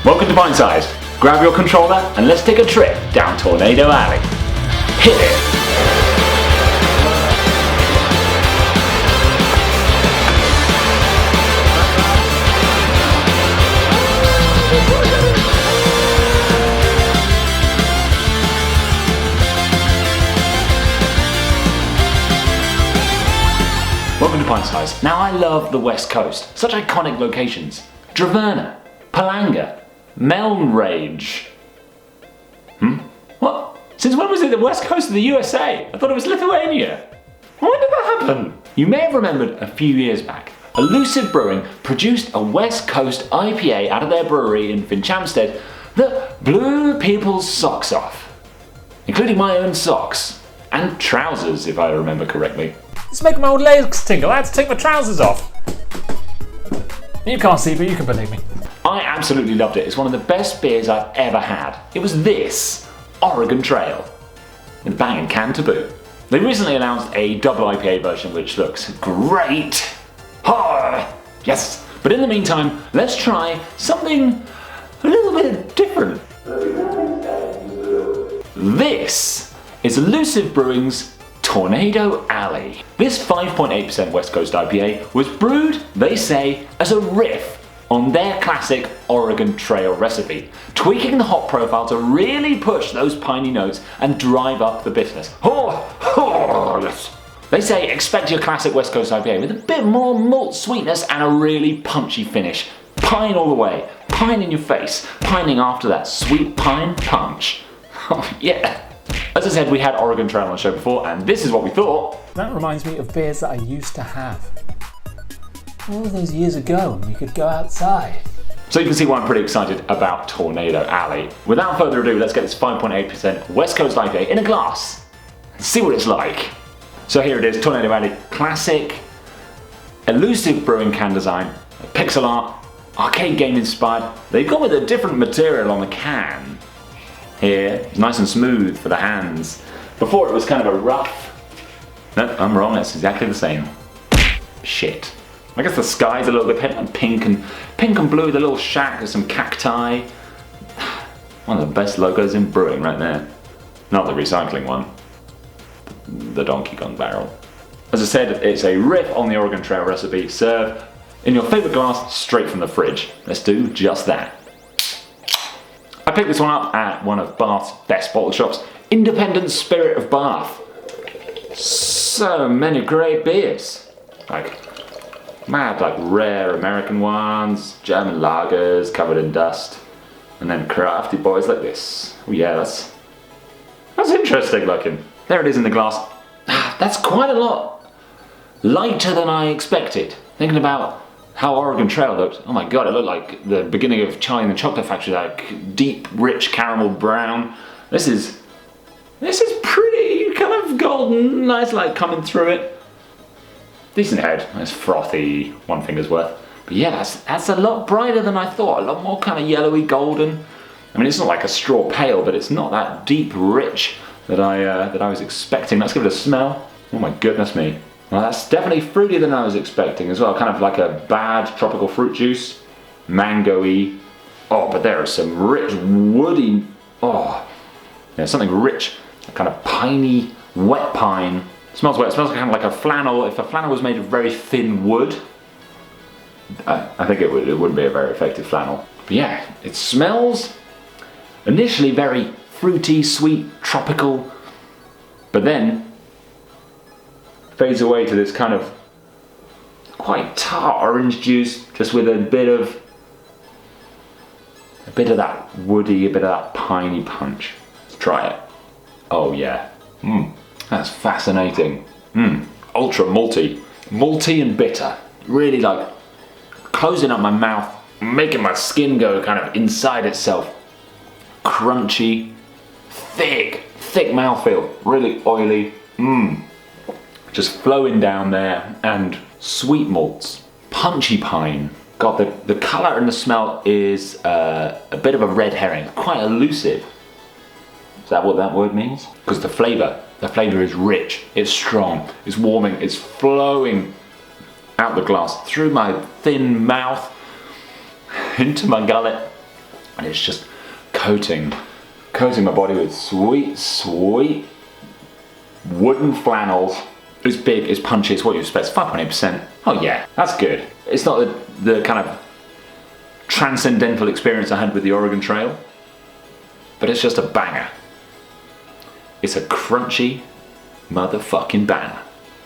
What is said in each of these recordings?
Welcome to Pint Size. Grab your controller and let's take a trip down Tornado Alley. Hit it! Welcome to Pint Size. Now I love the West Coast. Such iconic locations. Draverna, Palanga, Melnrage. What? Since when was it the West Coast of the USA? I thought it was Lithuania. When did that happen? You may have remembered a few years back, Elusive Brewing produced a West Coast IPA out of their brewery in Finchampstead that blew people's socks off. Including my own socks. And trousers, if I remember correctly. It's making my old legs tingle. I had to take my trousers off. You can't see, but you can believe me. I absolutely loved it. It's one of the best beers I've ever had. It was this Oregon Trail, with a banging can to boot. They recently announced a double IPA version which looks great. Oh, yes. But in the meantime, let's try something a little bit different. This is Elusive Brewing's Tornado Alley. This 5.8% West Coast IPA was brewed, they say, as a riff on their classic Oregon Trail recipe, tweaking the hop profile to really push those piney notes and drive up the bitterness. Yes. They say expect your classic West Coast IPA with a bit more malt sweetness and a really punchy finish. Pine all the way, pine in your face, pining after that sweet pine punch. Oh yeah. As I said, we had Oregon Trail on the show before, and this is what we thought. That reminds me of beers that I used to have. All those years ago when we could go outside. So you can see why I'm pretty excited about Tornado Alley. Without further ado, let's get this 5.8% West Coast IPA in a glass and see what it's like. So here it is, Tornado Alley, classic Elusive Brewing can design, pixel art, arcade game inspired. They've gone with a different material on the can. Here, it's nice and smooth for the hands. Before it was kind of a rough. No, I'm wrong, it's exactly the same. Shit. I guess the sky's a little bit pink and blue, the little shack, there's some cacti. One of the best logos in brewing right there. Not the recycling one. The Donkey Kong barrel. As I said, it's a riff on the Oregon Trail recipe. Serve in your favourite glass straight from the fridge. Let's do just that. I picked this one up at one of Bath's best bottle shops, Independent Spirit of Bath. So many great beers. Like rare American ones, German lagers covered in dust, and then crafty boys like this. Oh yeah, that's interesting looking. There it is in the glass. That's quite a lot lighter than I expected. Thinking about how Oregon Trail looked. Oh my god, it looked like the beginning of Charlie and the Chocolate Factory, like deep, rich caramel brown. This is pretty kind of golden, nice light coming through it. Decent head, nice frothy, one finger's worth. But yeah, that's a lot brighter than I thought, a lot more kind of yellowy golden. I mean, it's not like a straw pale, but it's not that deep, rich that I was expecting. Let's give it a smell. Oh my goodness me. Well, that's definitely fruitier than I was expecting as well. Kind of like a bad tropical fruit juice. Mango-y. Oh, but there is some rich, woody, yeah, something rich. A kind of piney, wet pine. It smells wet. It smells kind of like a flannel. If a flannel was made of very thin wood, I think it wouldn't be a very effective flannel. But yeah, it smells initially very fruity, sweet, tropical, but then fades away to this kind of quite tart orange juice, just with a bit of that woody, a bit of that piney punch. Let's try it. Oh yeah, that's fascinating. Ultra malty and bitter. Really like closing up my mouth, making my skin go kind of inside itself. Crunchy, thick mouthfeel, really oily. Just flowing down there, and sweet malts, punchy pine. God, the colour and the smell is a bit of a red herring, quite elusive. Is that what that word means? Because the flavour is rich, it's strong, it's warming, it's flowing out the glass, through my thin mouth, into my gullet. and it's just coating my body with sweet, sweet wooden flannels. It's big, it's punchy, it's what you expect. It's 5.8%. Oh yeah, that's good. It's not the kind of transcendental experience I had with the Oregon Trail, but it's just a banger. It's a crunchy motherfucking banner.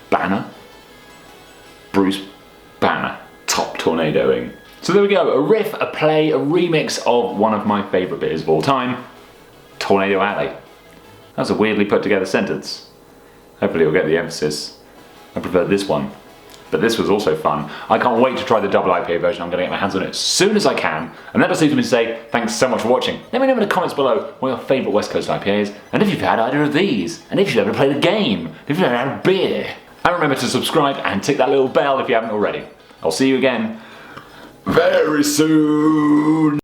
Banner? Bruce Banner. Top tornadoing. So there we go, a riff, a play, a remix of one of my favourite beers of all time, Tornado Alley. That's a weirdly put together sentence. Hopefully you'll get the emphasis. I prefer this one, but this was also fun. I can't wait to try the double IPA version. I'm going to get my hands on it as soon as I can. And that just leaves me to say thanks so much for watching. Let me know in the comments below what your favourite West Coast IPA is, and if you've had either of these, and if you've ever played a game, if you've ever had a beer. And remember to subscribe and tick that little bell if you haven't already. I'll see you again very soon.